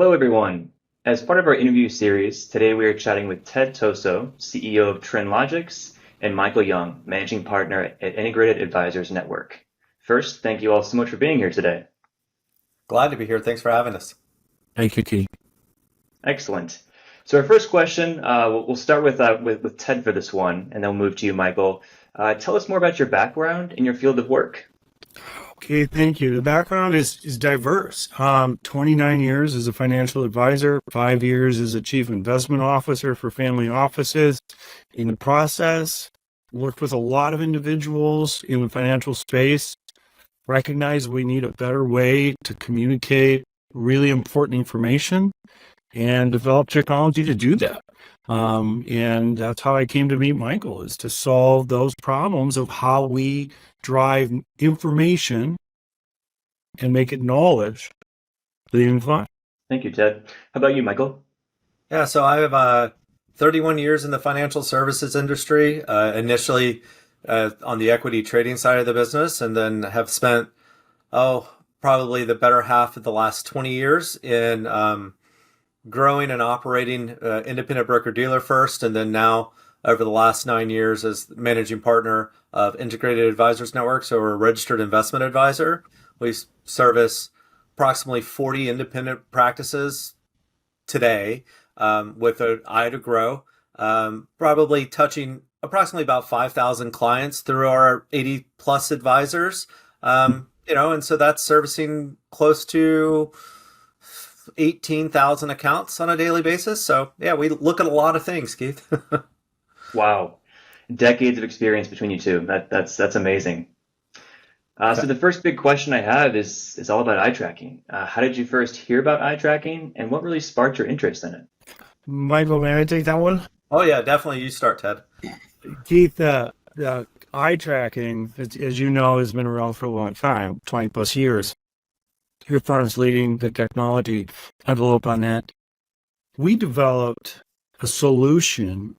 Hello, everyone. As part of our interview series, today we are chatting with Ted Toso, CEO of Trinlogix, and Michael Young, Managing Partner at Integrated Advisors Network. First, thank you all so much for being here today. Glad to be here. Thanks for having us. Thank you, Keith. Excellent. So our first question, we'll start with Ted for this one, and then we'll move to you, Michael. Tell us more about your background and your field of work. Okay, thank you. The background is diverse. 29 years as a financial advisor, 5 years as a chief investment officer for family offices. In the process, worked with a lot of individuals in the financial space, recognized we need a better way to communicate really important information and develop technology to do that. And that's how I came to meet Michael, is to solve those problems of how we drive information and make it knowledge to the end client. Thank you, Ted. How about you, Michael? Yeah, so I have 31 years in the financial services industry, initially on the equity trading side of the business, and then have spent, probably the better half of the last 20 years in growing and operating independent broker-dealer first, and then now over the last 9 years as managing partner of Integrated Advisors Network, so we're a registered investment advisor. We service approximately 40 independent practices today with an eye to grow, probably touching approximately about 5,000 clients through our 80 plus advisors. And so that's servicing close to 18,000 accounts on a daily basis. So yeah, we look at a lot of things, Keith. Wow. Decades of experience between you two. That's amazing. So the first big question I have is all about eye tracking. How did you first hear about eye tracking, and what really sparked your interest in it? Michael, may I take that one? Oh yeah, definitely. You start, Ted. Keith, the eye tracking, as you know, has been around for a long time, 20 plus years. Your firm's leading the technology envelope on that. We developed a solution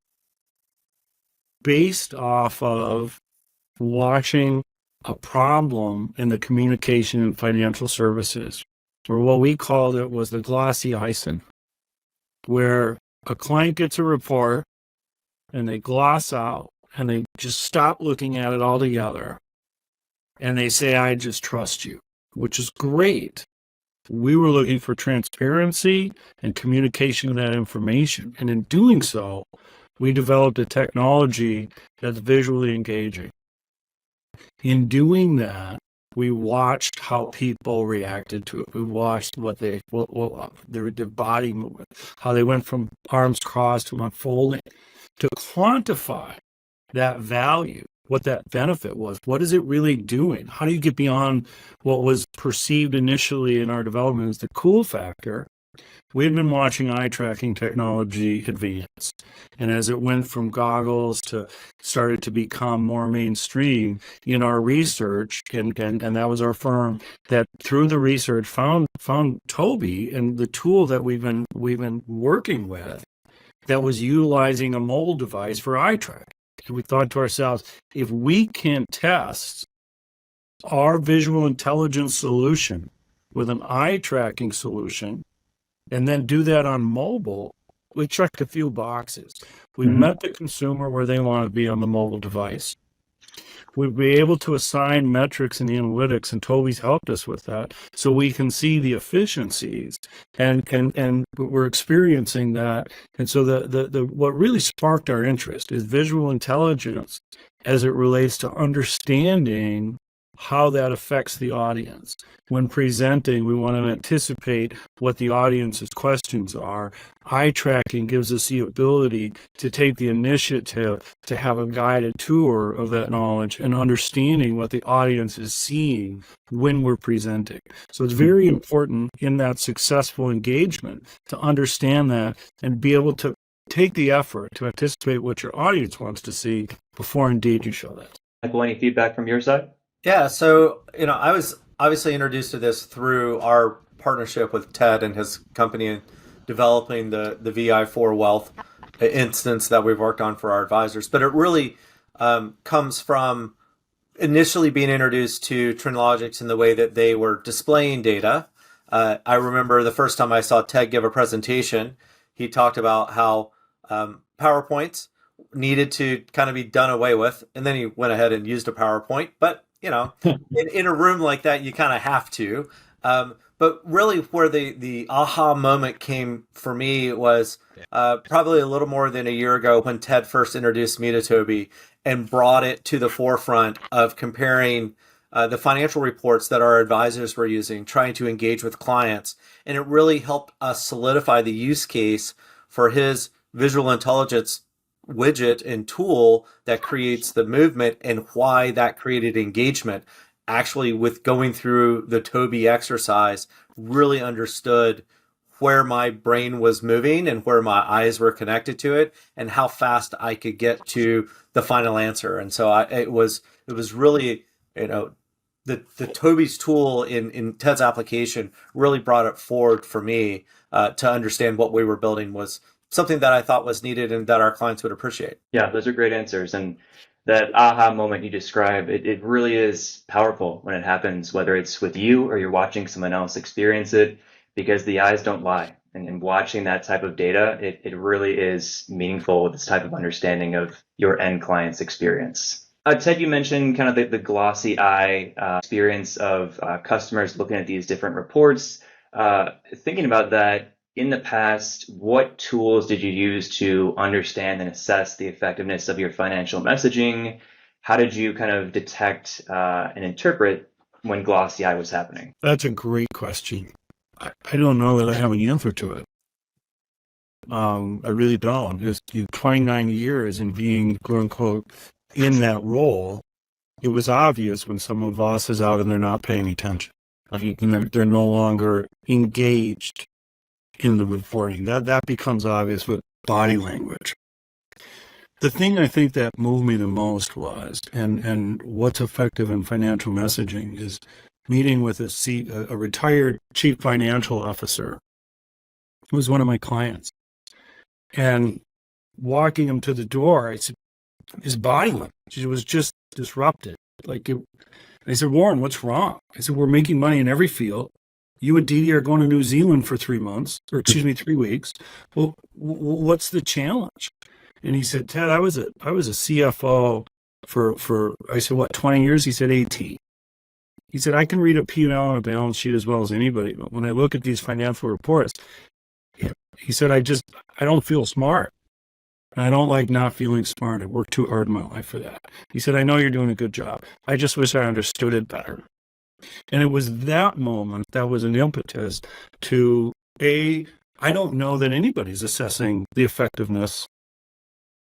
based off of watching a problem in the communication and financial services, or what we called it was the glossy icing, where a client gets a report and they gloss out and they just stop looking at it altogether. And they say, I just trust you, which is great. We were looking for transparency and communication of that information. And in doing so, we developed a technology that's visually engaging. In doing that, we watched how people reacted to it. We watched their body movement, how they went from arms crossed to unfolding, to quantify that value, what that benefit was. What is it really doing? How do you get beyond what was perceived initially in our development as the cool factor? We had been watching eye tracking technology advance. And as it went from goggles to started to become more mainstream in our research, and that was our firm that through the research found Tobii and the tool that we've been working with that was utilizing a mobile device for eye tracking. We thought to ourselves, if we can test our visual intelligence solution with an eye tracking solution, and then do that on mobile, we checked a few boxes. We met the consumer where they want to be on the mobile device. We'd be able to assign metrics and analytics, and Toby's helped us with that, so we can see the efficiencies, and we're experiencing that. And so the what really sparked our interest is visual intelligence as it relates to understanding how that affects the audience. When presenting, we want to anticipate what the audience's questions are. Eye tracking gives us the ability to take the initiative to have a guided tour of that knowledge and understanding what the audience is seeing when we're presenting. So it's very important in that successful engagement to understand that and be able to take the effort to anticipate what your audience wants to see before indeed you show that. Michael, any feedback from your side? Yeah, so I was obviously introduced to this through our partnership with Ted and his company in developing the VI4 Wealth instance that we've worked on for our advisors. But it really comes from initially being introduced to Trinlogix in the way that they were displaying data I remember the first time I saw Ted give a presentation, he talked about how PowerPoints needed to kind of be done away with, and then he went ahead and used a PowerPoint. But in a room like that, you kind of have to. But really, where the aha moment came for me was probably a little more than a year ago when Ted first introduced me to Tobii and brought it to the forefront of comparing the financial reports that our advisors were using, trying to engage with clients. And it really helped us solidify the use case for his visual intelligence widget and tool that creates the movement, and why that created engagement. Actually, with going through the Tobii exercise, really understood where my brain was moving and where my eyes were connected to it, and how fast I could get to the final answer. And so it was really, the Tobii's tool in Ted's application really brought it forward for me to understand what we were building was something that I thought was needed and that our clients would appreciate. Yeah, those are great answers. And that aha moment you describe, it really is powerful when it happens, whether it's with you or you're watching someone else experience it, because the eyes don't lie. And watching that type of data, it really is meaningful with this type of understanding of your end client's experience. Ted, you mentioned kind of the glossy eye experience of customers looking at these different reports. Thinking about that, in the past, what tools did you use to understand and assess the effectiveness of your financial messaging? How did you kind of detect and interpret when glossy eye was happening? That's a great question. I don't know that I have an answer to it. I really don't. Just 29 years and being, quote unquote, in that role, it was obvious when someone bosses out and they're not paying attention. Like, they're no longer engaged in the reporting. That becomes obvious with body language. The thing I think that moved me the most was, and what's effective in financial messaging, is meeting with a retired chief financial officer who was one of my clients. And walking him to the door, I said, his body language was just disrupted. I said, Warren, what's wrong? I said, we're making money in every field. You and Dee are going to New Zealand for 3 weeks. Well, what's the challenge? And he said, Ted, I was a CFO for I said, what, 20 years? He said, 18. He said, I can read a P&L and a balance sheet as well as anybody. But when I look at these financial reports, he said, I don't feel smart. I don't like not feeling smart. I worked too hard in my life for that. He said, I know you're doing a good job. I just wish I understood it better. And it was that moment that was an impetus to, I don't know that anybody's assessing the effectiveness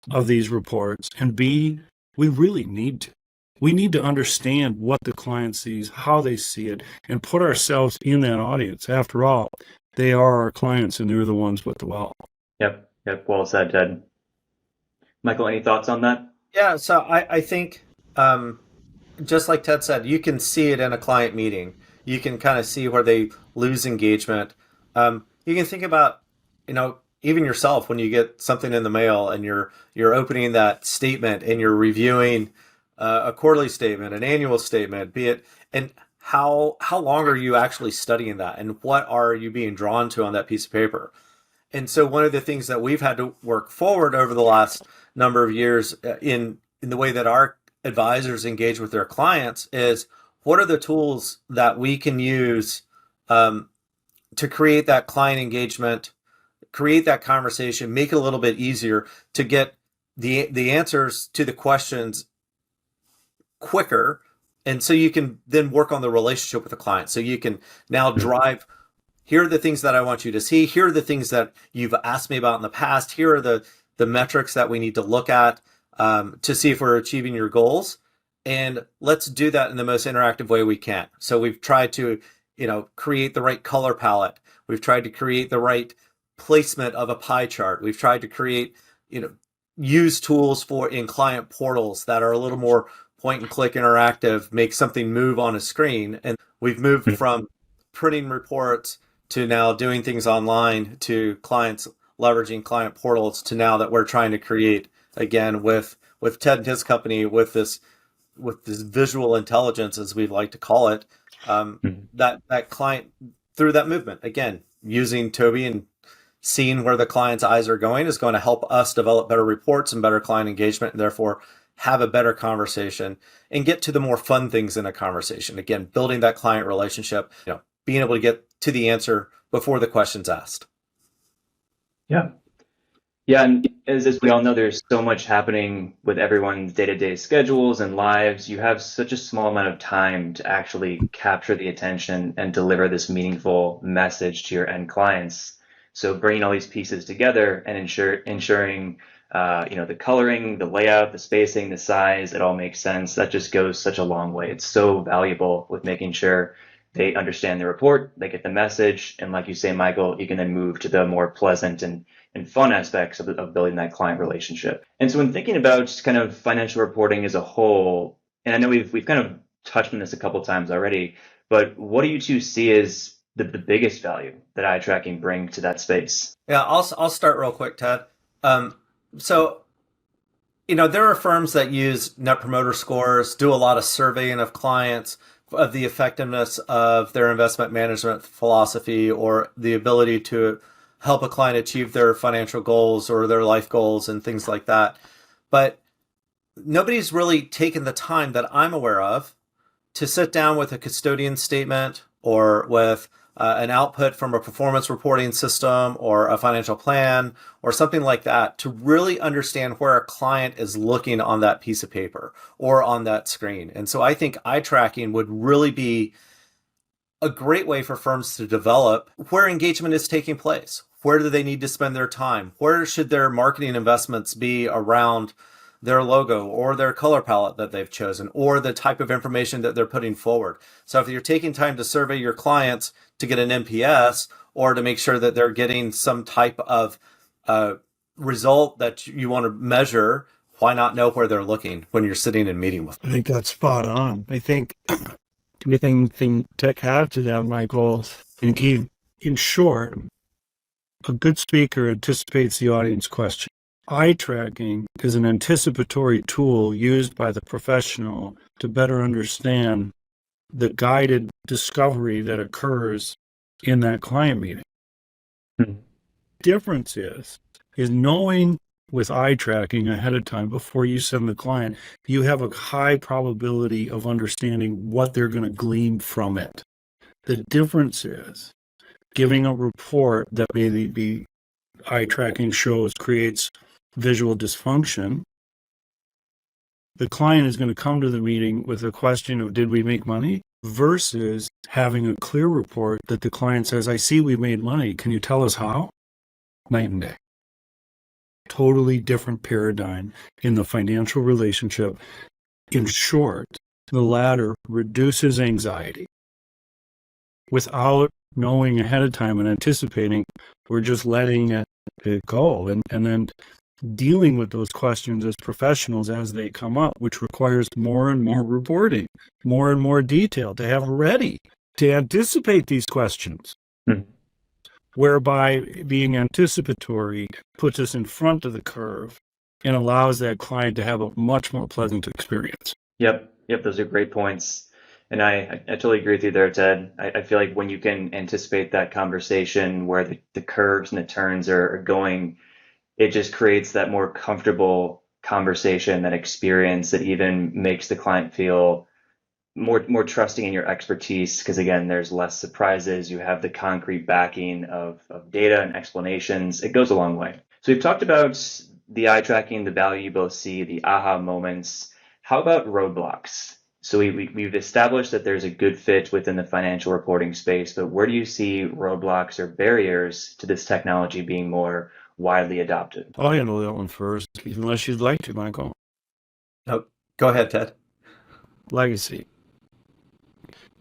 of these reports, and B, we really need to. We need to understand what the client sees, how they see it, and put ourselves in that audience. After all, they are our clients, and they're the ones with the wealth. Yep. Well said, Ted. Michael, any thoughts on that? Yeah, so I think, just like Ted said, you can see it in a client meeting. You can kind of see where they lose engagement. You can think about, even yourself when you get something in the mail and you're opening that statement and you're reviewing a quarterly statement, an annual statement, be it, and how long are you actually studying that, and what are you being drawn to on that piece of paper? And so one of the things that we've had to work forward over the last number of years in the way that our advisors engage with their clients is, what are the tools that we can use to create that client engagement, create that conversation, make it a little bit easier to get the answers to the questions quicker. And so you can then work on the relationship with the client. So you can now drive, here are the things that I want you to see. Here are the things that you've asked me about in the past. Here are the metrics that we need to look at to see if we're achieving your goals. And let's do that in the most interactive way we can. So we've tried to, create the right color palette. We've tried to create the right placement of a pie chart. We've tried to create, use tools in client portals that are a little more point and click interactive, make something move on a screen. And we've moved from printing reports to now doing things online, to clients leveraging client portals, to now that we're trying to create, again, with Ted and his company, with this visual intelligence, as we like to call it, that client through that movement. Again, using Tobii and seeing where the client's eyes are going is going to help us develop better reports and better client engagement, and therefore have a better conversation and get to the more fun things in a conversation. Again, building that client relationship, being able to get to the answer before the question's asked. Yeah. Yeah, and as we all know, there's so much happening with everyone's day-to-day schedules and lives. You have such a small amount of time to actually capture the attention and deliver this meaningful message to your end clients. So bringing all these pieces together and ensuring, the coloring, the layout, the spacing, the size, it all makes sense. That just goes such a long way. It's so valuable with making sure they understand the report, they get the message, and like you say, Michael, you can then move to the more pleasant and fun aspects of building that client relationship. And so when thinking about just kind of financial reporting as a whole, and I know we've kind of touched on this a couple of times already, but what do you two see as the biggest value that eye tracking brings to that space? Yeah, I'll start real quick, Ted. So, there are firms that use net promoter scores, do a lot of surveying of clients, of the effectiveness of their investment management philosophy, or the ability to help a client achieve their financial goals or their life goals and things like that. But nobody's really taken the time that I'm aware of to sit down with a custodian statement or with an output from a performance reporting system or a financial plan or something like that to really understand where a client is looking on that piece of paper or on that screen. And so I think eye tracking would really be a great way for firms to develop where engagement is taking place. Where do they need to spend their time? Where should their marketing investments be around their logo or their color palette that they've chosen or the type of information that they're putting forward? So if you're taking time to survey your clients to get an NPS or to make sure that they're getting some type of result that you want to measure, why not know where they're looking when you're sitting and meeting with them? I think that's spot on. I think anything tech has to that, Michael, in short, a good speaker anticipates the audience question. Eye tracking is an anticipatory tool used by the professional to better understand the guided discovery that occurs in that client meeting. Hmm. Difference is knowing with eye tracking ahead of time before you send the client, you have a high probability of understanding what they're going to glean from it. The difference is giving a report that maybe eye tracking shows creates visual dysfunction. The client is going to come to the meeting with a question of, did we make money? Versus having a clear report that the client says, I see we made money. Can you tell us how? Night and day. Totally different paradigm in the financial relationship. In short, the latter reduces anxiety. Without knowing ahead of time and anticipating, we're just letting it go and then dealing with those questions as professionals as they come up, which requires more and more reporting, more and more detail to have ready to anticipate these questions. Hmm. Whereby being anticipatory puts us in front of the curve and allows that client to have a much more pleasant experience. Yep, those are great points. And I totally agree with you there, Ted. I feel like when you can anticipate that conversation where the curves and the turns are going, it just creates that more comfortable conversation, that experience that even makes the client feel more trusting in your expertise. Because again, there's less surprises. You have the concrete backing of data and explanations. It goes a long way. So we've talked about the eye tracking, the value you both see, the aha moments. How about roadblocks? So we've established that there's a good fit within the financial reporting space, but where do you see roadblocks or barriers to this technology being more widely adopted? I'll handle that one first, unless you'd like to, Michael. Oh, go ahead, Ted. Legacy.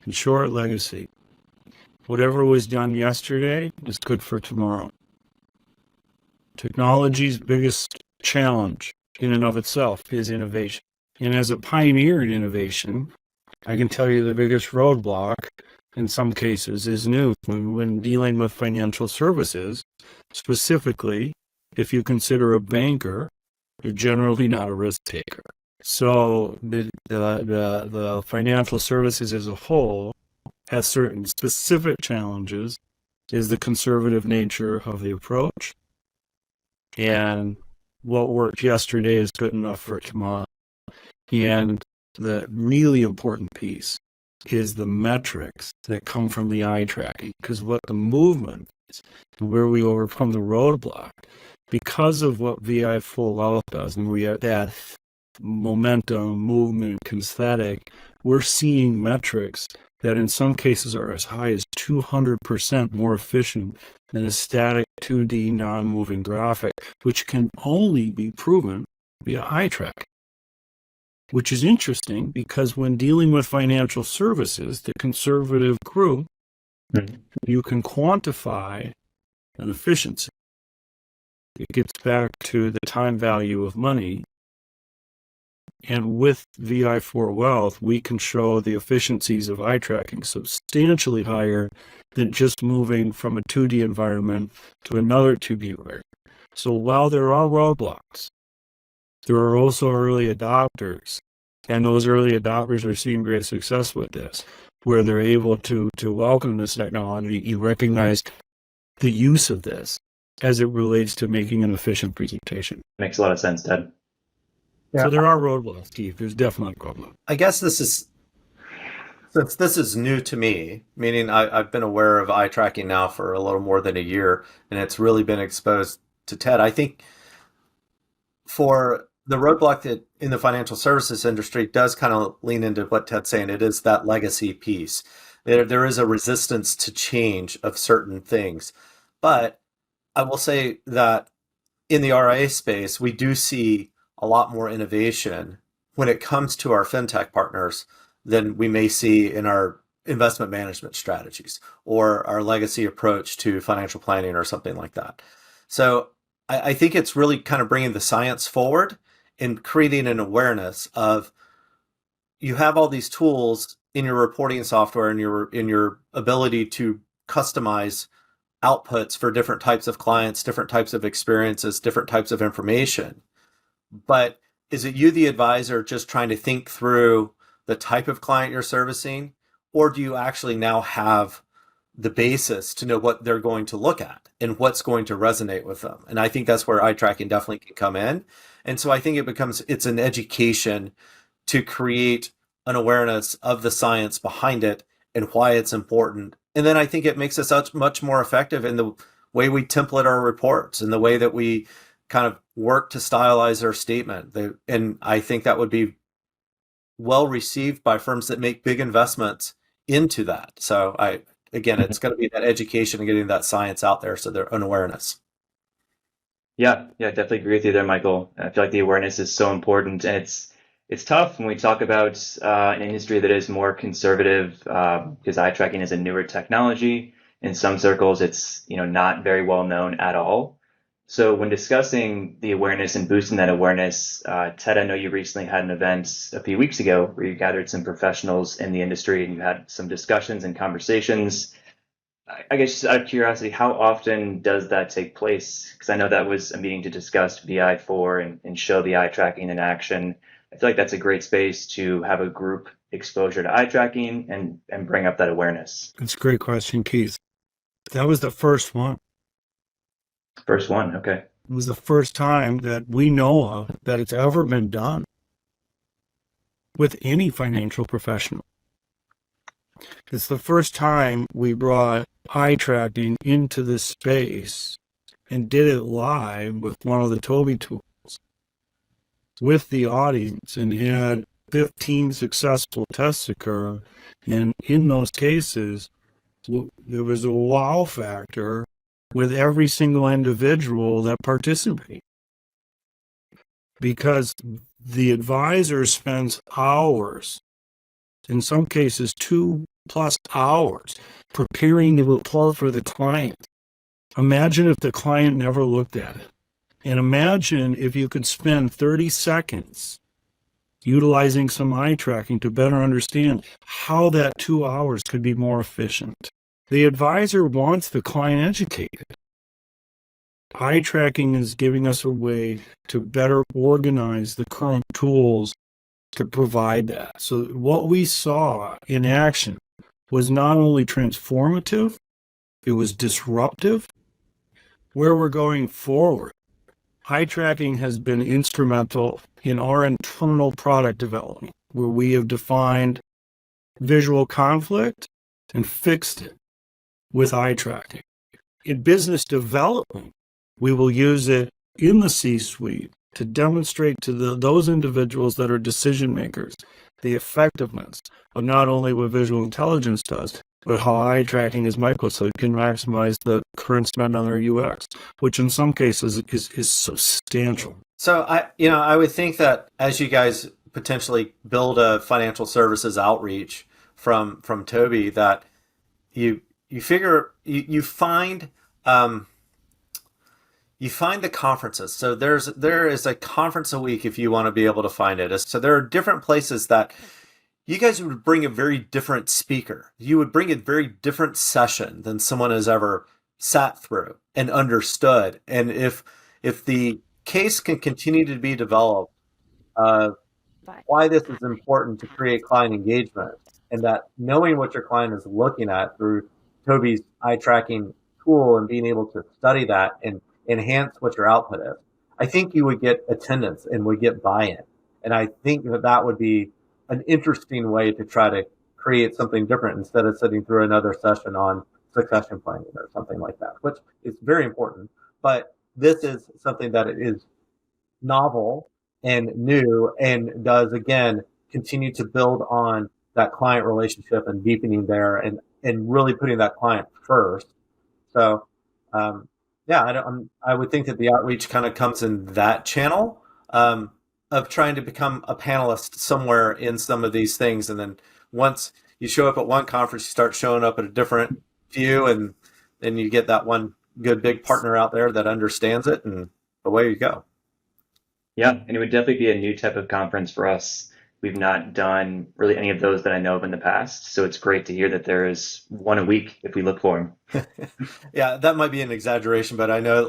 In short, legacy. Whatever was done yesterday is good for tomorrow. Technology's biggest challenge in and of itself is innovation. And as a pioneer in innovation, I can tell you the biggest roadblock in some cases is new. When dealing with financial services, specifically, if you consider a banker, you're generally not a risk taker. So the financial services as a whole has certain specific challenges is the conservative nature of the approach. And what worked yesterday is good enough for tomorrow. And the really important piece is the metrics that come from the eye tracking, because what the movement is, where we overcome the roadblock, because of what VI full out does, and we have that momentum, movement, kinesthetic, we're seeing metrics that in some cases are as high as 200% more efficient than a static 2D non-moving graphic, which can only be proven via eye tracking. Which is interesting because when dealing with financial services, the conservative group, you can quantify an efficiency. It gets back to the time value of money. And with VI4 Wealth, we can show the efficiencies of eye tracking substantially higher than just moving from a 2D environment to another 2D environment. So while there are roadblocks, there are also early adopters. And those early adopters are seeing great success with this, where they're able to welcome this technology. You recognize the use of this as it relates to making an efficient presentation. Makes a lot of sense, Ted. Yeah. So there are roadblocks, Steve. There's definitely roadblocks. I guess since this is new to me, meaning I've been aware of eye tracking now for a little more than a year, and it's really been exposed to Ted. I think for the roadblock that in the financial services industry does kind of lean into what Ted's saying. It is that legacy piece. There is a resistance to change of certain things. But I will say that in the RIA space, we do see a lot more innovation when it comes to our fintech partners than we may see in our investment management strategies or our legacy approach to financial planning or something like that. So I think it's really kind of bringing the science forward and creating an awareness of you have all these tools in your reporting software and in your ability to customize outputs for different types of clients, different types of experiences, different types of information. But is it you, the advisor, just trying to think through the type of client you're servicing, or do you actually now have the basis to know what they're going to look at and what's going to resonate with them? And I think that's where eye tracking definitely can come in. And so I think it's an education to create an awareness of the science behind it and why it's important. And then I think it makes us much more effective in the way we template our reports and the way that we kind of work to stylize our statement. And I think that would be well received by firms that make big investments into that. So it's going to be that education and getting that science out there, so their own awareness. Yeah, definitely agree with you there, Michael. I feel like the awareness is so important, and it's tough when we talk about an industry that is more conservative because eye tracking is a newer technology. In some circles, it's not very well known at all. So when discussing the awareness and boosting that awareness, Ted, I know you recently had an event a few weeks ago where you gathered some professionals in the industry and you had some discussions and conversations. I guess just out of curiosity, how often does that take place? Because I know that was a meeting to discuss VI4 and show the eye tracking in action. I feel like that's a great space to have a group exposure to eye tracking and bring up that awareness. That's a great question, Keith. That was the first one. First one, okay. It was the first time that we know of that it's ever been done with any financial professional. It's the first time we brought eye tracking into this space and did it live with one of the Tobii tools with the audience and had 15 successful tests occur. And in those cases, there was a wow factor with every single individual that participated. Because the advisor spends hours, in some cases 2+ hours, preparing the report for the client. Imagine if the client never looked at it. And imagine if you could spend 30 seconds utilizing some eye tracking to better understand how that 2 hours could be more efficient. The advisor wants the client educated. Eye tracking is giving us a way to better organize the current tools to provide that. So what we saw in action was not only transformative, it was disruptive. Where we're going forward, eye tracking has been instrumental in our internal product development, where we have defined visual conflict and fixed it with eye tracking. In business development, we will use it in the C-suite to demonstrate to those individuals that are decision makers the effectiveness of not only what visual intelligence does, but how eye tracking is micro, so it can maximize the current spend on their UX, which in some cases is substantial. So I would think that as you guys potentially build a financial services outreach from Tobii, that you find the conferences. So there is a conference a week if you want to be able to find it. So there are different places that you guys would bring a very different speaker. You would bring a very different session than someone has ever sat through and understood. And if the case can continue to be developed, why this is important to create client engagement, and that knowing what your client is looking at through Tobii's eye tracking tool and being able to study that and enhance what your output is, I think you would get attendance and would get buy-in. And I think that would be an interesting way to try to create something different instead of sitting through another session on succession planning or something like that, which is very important. But this is something that is novel and new and does, again, continue to build on that client relationship and deepening there and really putting that client first. So, I would think that the outreach kind of comes in that channel of trying to become a panelist somewhere in some of these things. And then once you show up at one conference, you start showing up at a different view, and then you get that one good big partner out there that understands it, and away you go. Yeah, and it would definitely be a new type of conference for us. We've not done really any of those that I know of in the past, so it's great to hear that there is one a week if we look for them. Yeah, that might be an exaggeration, but I know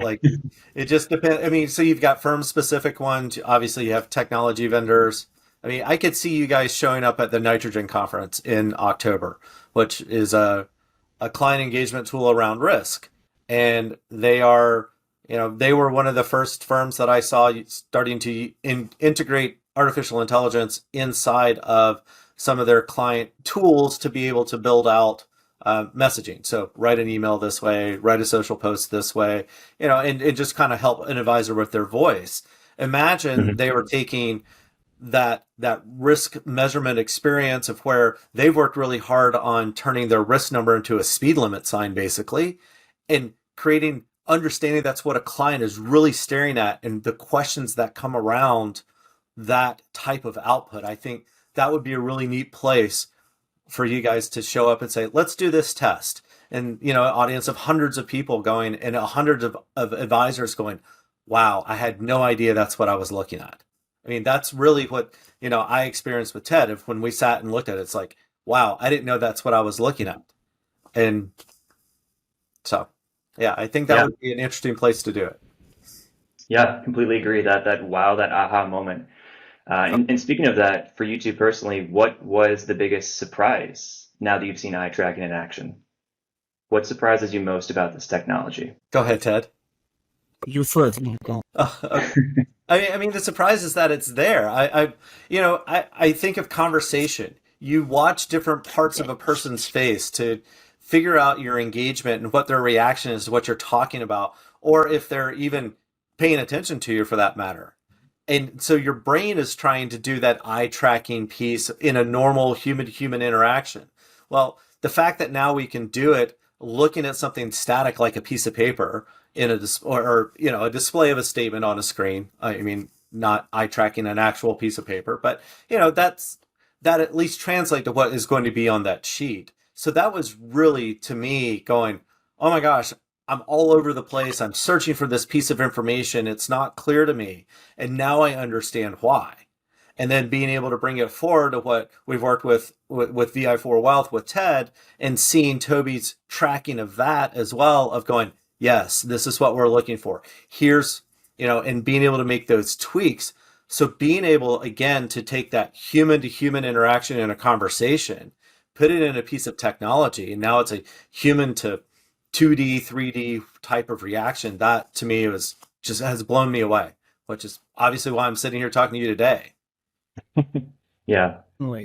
it just depends. I mean, so you've got firm specific ones. Obviously, you have technology vendors. I mean, I could see you guys showing up at the Nitrogen conference in October, which is a client engagement tool around risk. And they were one of the first firms that I saw starting to integrate artificial intelligence inside of some of their client tools to be able to build out messaging. So write an email this way, write a social post this way, and just kind of help an advisor with their voice. Imagine they were taking that risk measurement experience of where they've worked really hard on turning their risk number into a speed limit sign, basically, and creating understanding that's what a client is really staring at and the questions that come around that type of output. I think that would be a really neat place for you guys to show up and say, let's do this test. And, an audience of hundreds of people going and hundreds of advisors going, wow, I had no idea that's what I was looking at. I mean, that's really what, I experienced with TED. If when we sat and looked at it, it's like, wow, I didn't know that's what I was looking at. And so, yeah, I think that would be an interesting place to do it. Yeah, completely agree that that aha moment. And speaking of that, for you two personally, what was the biggest surprise now that you've seen eye tracking in action? What surprises you most about this technology? Go ahead, Ted. You first. Go. Okay. I mean, the surprise is that it's there. I think of conversation. You watch different parts of a person's face to figure out your engagement and what their reaction is to what you're talking about, or if they're even paying attention to you for that matter. And so your brain is trying to do that eye tracking piece in a normal human-to-human interaction. Well, the fact that now we can do it looking at something static like a piece of paper in a a display of a statement on a screen. I mean, not eye tracking an actual piece of paper, but that at least translate to what is going to be on that sheet. So that was really, to me, going, oh my gosh, I'm all over the place. I'm searching for this piece of information. It's not clear to me. And now I understand why. And then being able to bring it forward to what we've worked with VI4 Wealth with TED and seeing Tobii's tracking of that as well, of going, yes, this is what we're looking for. Here's, and being able to make those tweaks. So being able, again, to take that human to human interaction in a conversation, put it in a piece of technology, and now it's a human to 2D, 3D type of reaction. That to me was just has blown me away, which is obviously why I'm sitting here talking to you today. Yeah.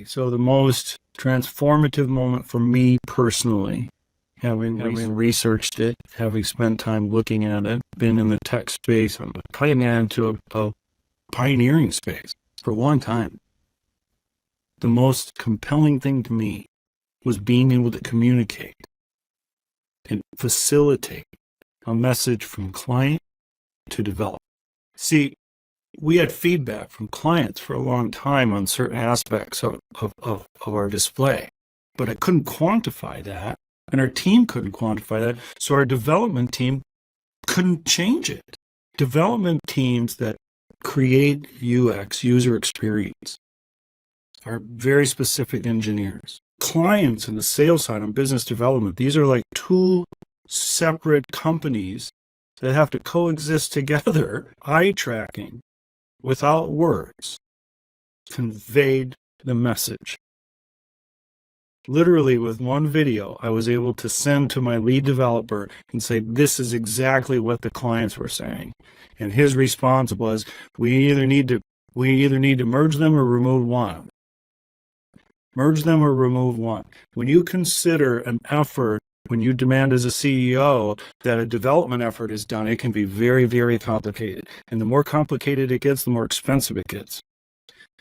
So the most transformative moment for me personally, having researched it, having spent time looking at it, been in the tech space, I'm coming into a pioneering space for a long time. The most compelling thing to me was being able to communicate and facilitate a message from client to developer. See, we had feedback from clients for a long time on certain aspects of our display, but I couldn't quantify that, and our team couldn't quantify that, so our development team couldn't change it. Development teams that create UX, user experience, are very specific engineers. Clients in the sales side on business development, these are like two separate companies that have to coexist together. Eye tracking without words conveyed the message. Literally with one video, I was able to send to my lead developer and say, this is exactly what the clients were saying. And his response was, we either need to merge them or remove one. Merge them or remove one. When you consider an effort, when you demand as a CEO that a development effort is done, it can be very, very complicated. And the more complicated it gets, the more expensive it gets.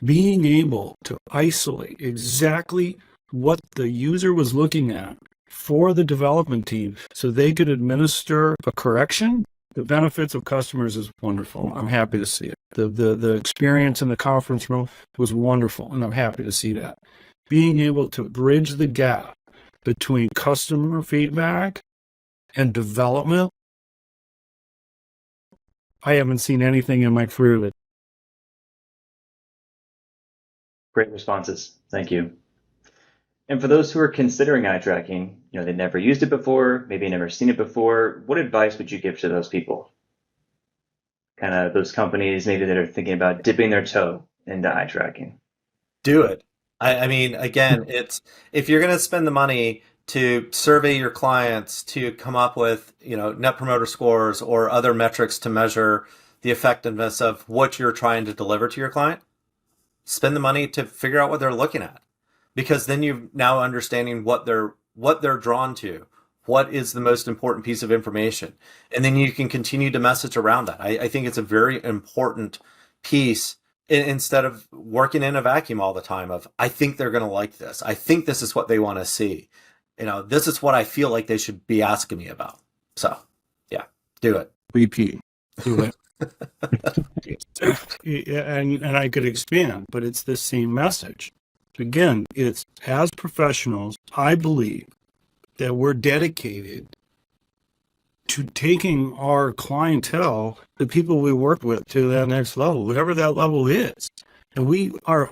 Being able to isolate exactly what the user was looking at for the development team so they could administer a correction, the benefits of customers is wonderful. I'm happy to see it. The experience in the conference room was wonderful, and I'm happy to see that. Being able to bridge the gap between customer feedback and development, I haven't seen anything in my career that. Great responses. Thank you. And for those who are considering eye tracking, they've never used it before, maybe never seen it before, what advice would you give to those people? Kind of those companies maybe that are thinking about dipping their toe into eye tracking. Do it. I mean, again, it's if you're going to spend the money to survey your clients to come up with, net promoter scores or other metrics to measure the effectiveness of what you're trying to deliver to your client, spend the money to figure out what they're looking at, because then you're now understanding what they're drawn to, what is the most important piece of information, and then you can continue to message around that. I think it's a very important piece instead of working in a vacuum all the time of, I think they're going to like this. I think this is what they want to see. This is what I feel like they should be asking me about. So, yeah, do it. Repeat. Do it. and I could expand, but it's the same message. Again, it's as professionals, I believe that we're dedicated to taking our clientele, the people we work with, to that next level, whatever that level is. And we are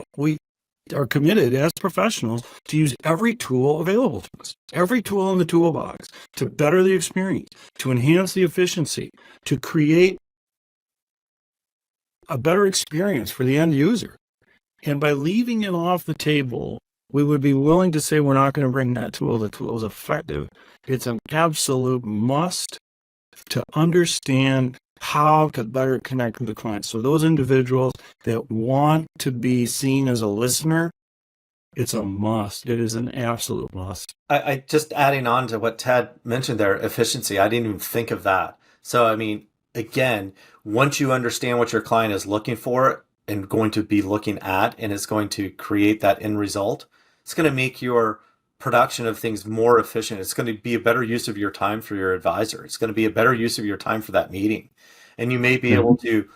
committed as professionals to use every tool available to us, every tool in the toolbox to better the experience, to enhance the efficiency, to create a better experience for the end user. And by leaving it off the table, we would be willing to say we're not going to bring that tool. The tool is effective. It's an absolute must to understand how to better connect with the client. So those individuals that want to be seen as a listener, it's a must. It is an absolute must. I just adding on to what Ted mentioned there, efficiency. I didn't even think of that. So, I mean, again, once you understand what your client is looking for and going to be looking at, and it's going to create that end result, it's going to make your production of things more efficient. It's going to be a better use of your time for your advisor. It's going to be a better use of your time for that meeting. And you may be able to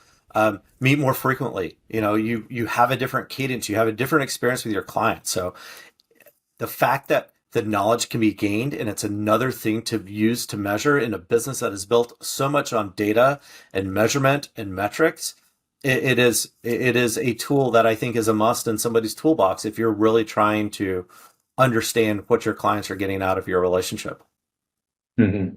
meet more frequently. You have a different cadence. You have a different experience with your client. So the fact that the knowledge can be gained, and it's another thing to use to measure in a business that is built so much on data and measurement and metrics, it is a tool that I think is a must in somebody's toolbox if you're really trying to understand what your clients are getting out of your relationship. Mm-hmm.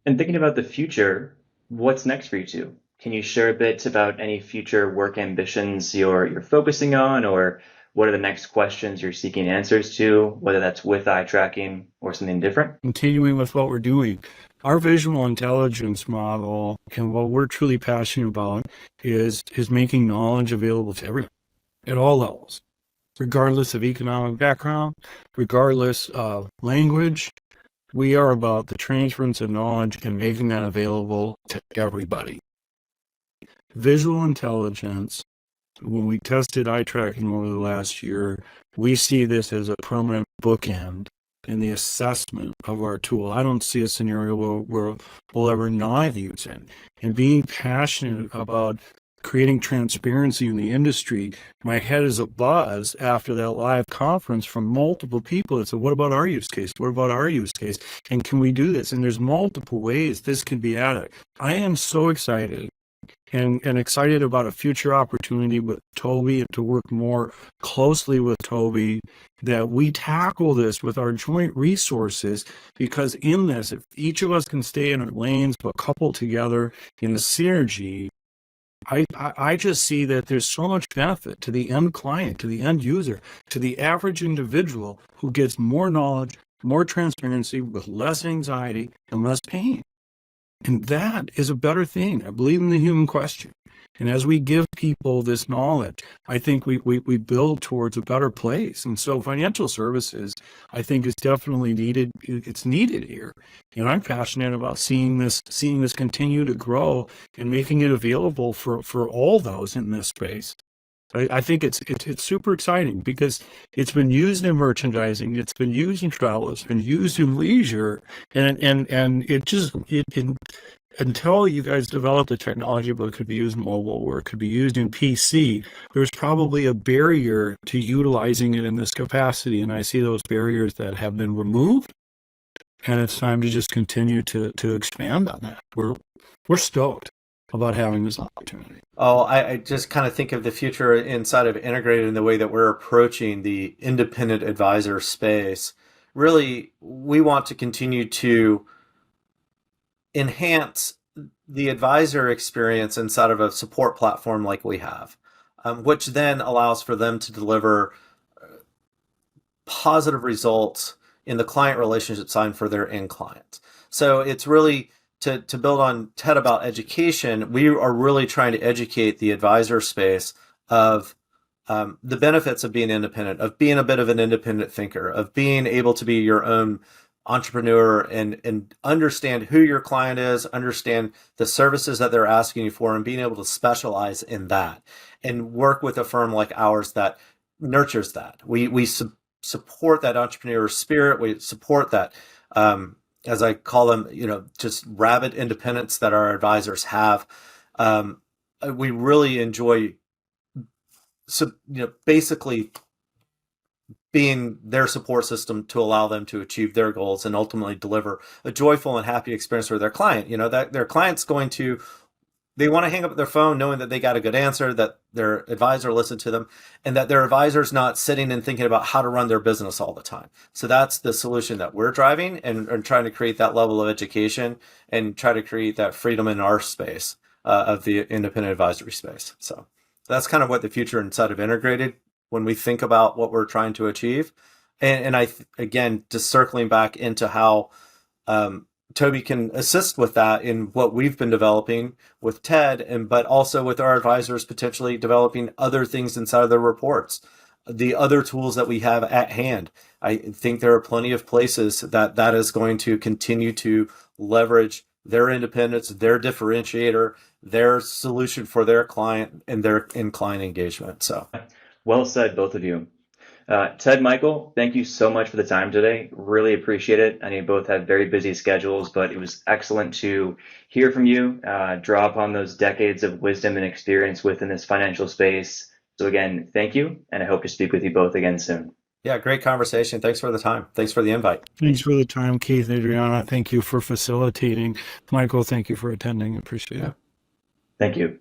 And thinking about the future, what's next for you two? Can you share a bit about any future work ambitions you're focusing on, or What are the next questions you're seeking answers to, whether that's with eye tracking or something different? Continuing with what we're doing, our visual intelligence model and what we're truly passionate about is making knowledge available to everyone at all levels, regardless of economic background, regardless of language. We are about the transference of knowledge and making that available to everybody. Visual intelligence, when we tested eye tracking over the last year, we see this as a permanent bookend in the assessment of our tool. I don't see a scenario where we'll ever not use it. And being passionate about creating transparency in the industry, my head is abuzz after that live conference from multiple people that said, what about our use case? What about our use case? And can we do this? And there's multiple ways this can be added. I am so excited and excited about a future opportunity with Tobii and to work more closely with Tobii, that we tackle this with our joint resources, because in this, if each of us can stay in our lanes but couple together in the synergy, I just see that there's so much benefit to the end client, to the end user, to the average individual who gets more knowledge, more transparency with less anxiety and less pain. And that is a better thing. I believe in the human question. And as we give people this knowledge, I think we build towards a better place. And so financial services, I think, is definitely needed. It's needed here. And I'm passionate about seeing this continue to grow and making it available for all those in this space. I think it's super exciting because it's been used in merchandising, it's been used in travel, it's been used in leisure, and until you guys develop the technology, but it could be used in mobile or it could be used in PC, there's probably a barrier to utilizing it in this capacity, and I see those barriers that have been removed, and it's time to just continue to expand on that. We're stoked about having this opportunity. Oh, I just kind of think of the future inside of integrated in the way that we're approaching the independent advisor space. Really, we want to continue to enhance the advisor experience inside of a support platform like we have, which then allows for them to deliver positive results in the client relationship side for their end clients. So it's really to build on Ted about education. We are really trying to educate the advisor space of the benefits of being independent, of being a bit of an independent thinker, of being able to be your own entrepreneur and understand who your client is, understand the services that they're asking you for, and being able to specialize in that and work with a firm like ours that nurtures that. We support that entrepreneur spirit. We support that, as I call them, just rabid independence that our advisors have. We really enjoy, basically being their support system to allow them to achieve their goals and ultimately deliver a joyful and happy experience for their client. That their client's they want to hang up their phone knowing that they got a good answer, that their advisor listened to them, and that their advisor's not sitting and thinking about how to run their business all the time. So that's the solution that we're driving and trying to create that level of education and try to create that freedom in our space of the independent advisory space. So that's kind of what the future inside of integrated, when we think about what we're trying to achieve. And again, just circling back into how Tobii can assist with that in what we've been developing with Ted, but also with our advisors potentially developing other things inside of their reports, the other tools that we have at hand. I think there are plenty of places that is going to continue to leverage their independence, their differentiator, their solution for their client and their in-client engagement. So, well said, both of you. Ted, Michael, thank you so much for the time today. Really appreciate it. I know you both have very busy schedules, but it was excellent to hear from you, draw upon those decades of wisdom and experience within this financial space. So again, thank you, and I hope to speak with you both again soon. Yeah, great conversation. Thanks for the time. Thanks for the invite. Thanks for the time, Keith, Adriana. Thank you for facilitating. Michael, thank you for attending. Appreciate it. Thank you.